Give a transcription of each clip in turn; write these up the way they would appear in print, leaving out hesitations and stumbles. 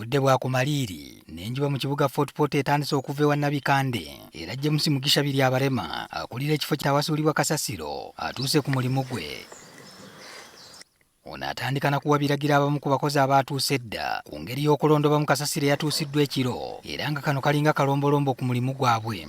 Obudde bwa kumaliri n'enjuba mu kibuga Fort Portal etandise okuva ewa Nabikande era James Mugisha biri abalema akulira ekifo ky'awasuulibwa kasasiro atuuse ku mulimu gwe. Ono atandika na kuwabiragira abamu ku bakozi abaatuuse edda ku ngeri y'okulondoba mu kasasiro eyatuusiddwa ekiro era nga kano kalinga kalombolombo ku mulimu gwabwe.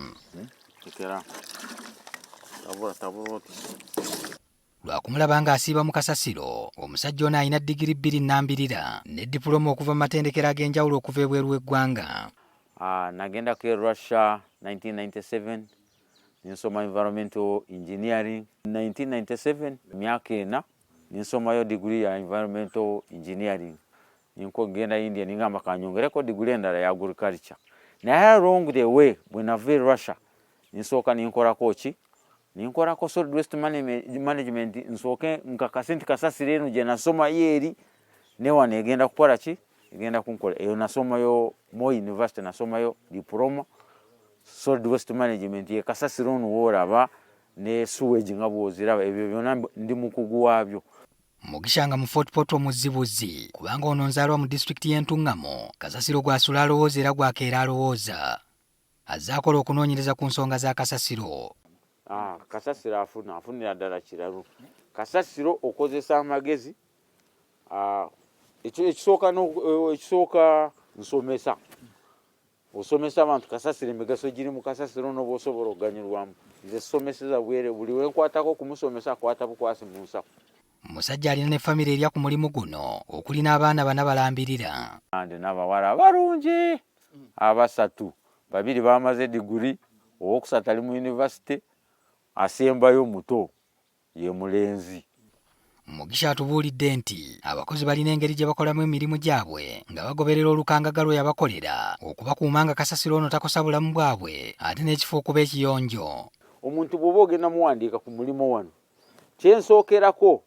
Lwakumulaba ng'asiiba mu kasasiro, omusajja ono alina digiri 2 nnambirira ne diploma okuva mu matendekero ag'enjawulo okuva ebweru w'eggwanga. Nagenda ku Russia 1997 ninsoma environmental engineering. 1997 myaka ena ninsomayo degree ya environmental engineering. Ninko genda India ningamba kanyongereko degree endala ya agriculture. Naye along the way when I went Russia ninsooka ninkorako ki ninkorako solid waste management nsooke nkakasenti kasasiro eno gye nasoma yeri ne wano egenda kukola ki egenda kunkola eyo nasomayo Moi University nasomayo diploma solid waste management ye kasasiro ono woraba ne sewage nga bwoziraba ebyo byonna ndi mukugu wabyo. Mugisha nga mu Fort Portal muzibuzi kubanga ono nzaalwa mu district y'Entungamo kasasiro gwasula alowooza era gwakeera alowooza. Azaakola okunoonyereza ku nsonga za kasasiro. Kasasiro afunira ddala kiralu. Kasasiro okozesa amagezi ekisooka nsomesa. Osomesa abantu kasasiro emigaso giri mu kasasiro n'oba osobola okuganyulwamu. Nze someseza bwere buli wenkwatako kumusomesa akwata bukwasi mu nsaku. Musajja alina ne famire erya ku mulimu guno okuli n'abaana bana balambirira. Ande n'abawala abalungi abasatu. Babiri bamaze diguri, owokusatu ali mu university, asembayo muto ye mulenzi. Mugisha atubuulidde nti abakozi balina engeri gye bakolamu emirimu gyabwe nga bagoberera olukangagalo yabakolera okubakuuma nga kasasiro ono takosa bulamu bwabwe ate n'ekifo okuba ekiyonjo. Omuntu bw'oba ogenda muwandiika ku mulimu wano kyensookerako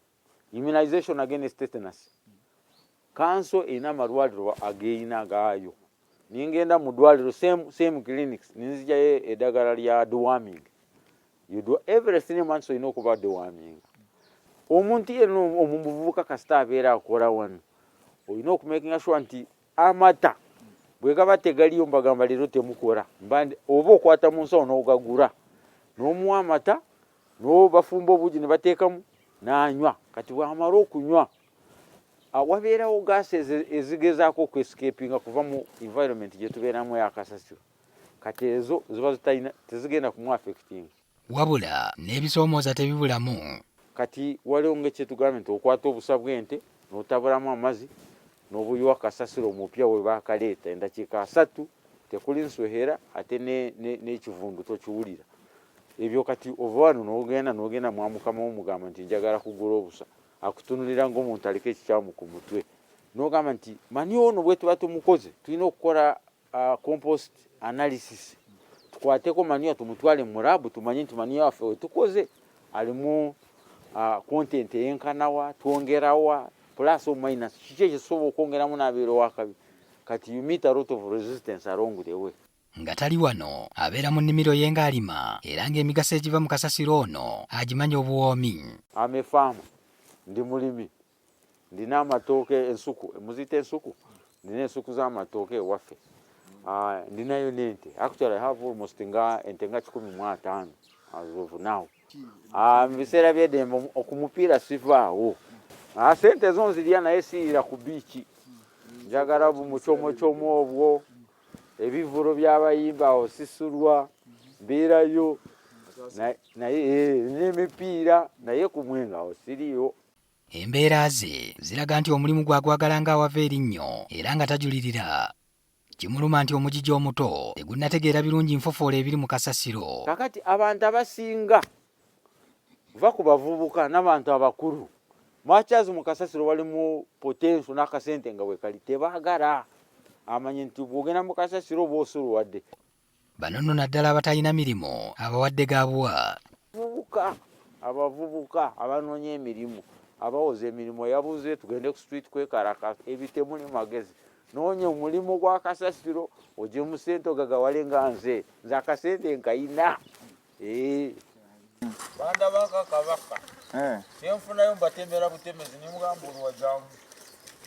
immunization against tetanus. Kanso erina amalwaliro ageyina gaayo. Ningenda mu ddwaliro same clinics ninzijayo eddagala lya deworming. You do every 3 months olina okuba deworming. Omuntu yenna omuvubuka kasita abeera akola wano olina okumakinga sure nti amata bwe gaba tegaliyo mbagamba leero temukola oba okwata mu nsawo n'ogagula n'omuwa amata n'obafumba obuugi ne bateekamu n'anywa. Kati bw'amala okunywa wabeerawo gaasi ezigezaako okwescapinga kuva mu environment gye tubeeramu ya kasasiro. Kati ezo ziba zitalina tezigenda kumu affecting. Wabula n'ebisoomooza tebibulamu. Kati waliwo ng'ekyetugambye nti okwata obusa bw'ente n'otabulamu amazzi n'obuyiwa kasasiro omupya we baakaleeta endakiika 3 tekuli nswehera ate n'ekivundu tokiwulira. Ebyo kati ova wano n'ogenda mwamukama omugamba nti njagala kugula obusa akutunulira ng'omuntu aliko ekikyamu ku mutwe n'ogamba nti mani ono bwe tuba tumukoze tulina okukola compost analysis tukwateko maniyo tumutwale mu lab tumanye nti maniyo waffe we tukoze alimu content eyenkanawa twongerawa plus or minus kiki ekisobola okwongeramu n'abeera wakabi. Kati you meet a lot of resistance along the way. Nga tali wano abeera mu nnimiro ye ng'alima era ng'emigaso egiva mu kasasiro ono agimanya obuwoomi. Ame farmer ndi mulimi ndina amatooke ensuku muzita ensuku ndina ensuku z'amatooke ewaffe. Ndinayo n'ente. Actually I have almost ente nga 15 as of now. Mu biseera by'eddembe okumupiira sivaawo. Sente zo nzirya naye siira ku biiki. Njagala bumucomocoomo obwo ebivulo by'abayimba osisulwa mbeerayo naye n'emipiira naye ku mwenga osiriyo. Embeera ze ziraga nti omulimu gwagwagala ng'awava erinnyo era nga tajulirira. Kimuluma nti omugigi omuto tegunnategeera birungi nfofoola ebiri mu kasasiro. Kakati abantu abasinga va ku bavubuka n'abantu abakulu mwakyazi mu kasasiro walimu potential n'akasente nga bwe kali tebaagala amanye nti bw'ogenda mu kasasiro oba osulwadde. Bano nno naddala abatalina mirimu abawadde gaabwa. Abavubuka abanoonya emirimu abawoza emirimu yabuze tugende ku street kwekalaka ebitemuli magezi noonya omulimu gwa kasasiro ogye mu sente ogagawale nga nze akasente nkayina. Banda baka kabaka. Yenfunayo mbatembera butemezi nimugambulu wajamu.